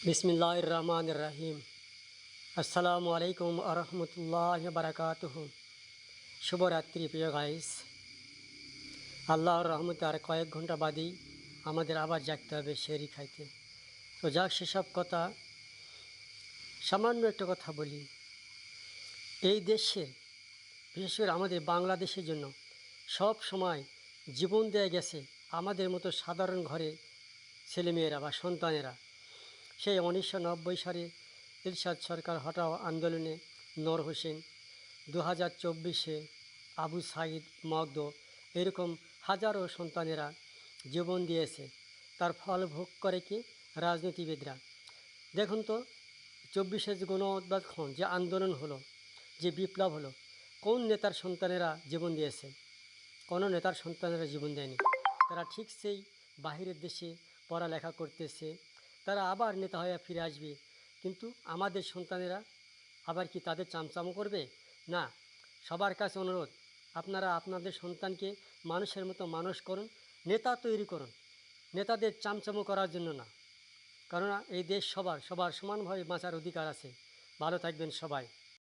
বিসমিল্লাহির রহমানির রহিম। আসসালামু আলাইকুম ওয়া রাহমাতুল্লাহি ওয়া বারাকাতুহু। শুভরাত্রি প্রিয় গাইস। আল্লাহর রহমতে আর কয়েক ঘন্টা বাদেই আমাদের আবার জাগতে হবে সেহরি খাইতে। তো যাক, সেসব কথা, সামান্য একটা কথা বলি। এই দেশে, বিশেষ করে আমাদের বাংলাদেশের জন্য সব সময় জীবন দেয়া গেছে আমাদের মতো সাধারণ ঘরে ছেলেমেয়েরা বা সন্তানেরা। সেই 1990 সালে এরশাদ সরকার হটাও আন্দোলনে নূর হোসেন, 2024-এ আবু সাঈদ মগদ, এরকম হাজারো সন্তানেরা জীবন দিয়েছে। তার ফল ভোগ করে কি রাজনীতিবিদরা। দেখুন তো, 24-এ যে গণ যে আন্দোলন হলো, যে বিপ্লব হলো, কোন নেতার সন্তানেরা জীবন দিয়েছে? কোনো নেতার সন্তানেরা জীবন দেয়নি। তারা ঠিক সেই বাহিরের দেশে পড়ালেখা করতেছে, তারা আবার নেতা হয়ে ফিরে আসবে। কিন্তু আমাদের সন্তানেরা আবার কি তাদের চামচামো করবে? না। সবার কাছে অনুরোধ, আপনারা আপনাদের সন্তানকে মানুষের মতো মানুষ করুন, নেতা তৈরি করুন, নেতাদের চামচামো করার জন্য না। কেননা এই দেশ সবার সবার সমানভাবে বাঁচার অধিকার আছে। ভালো থাকবেন সবাই।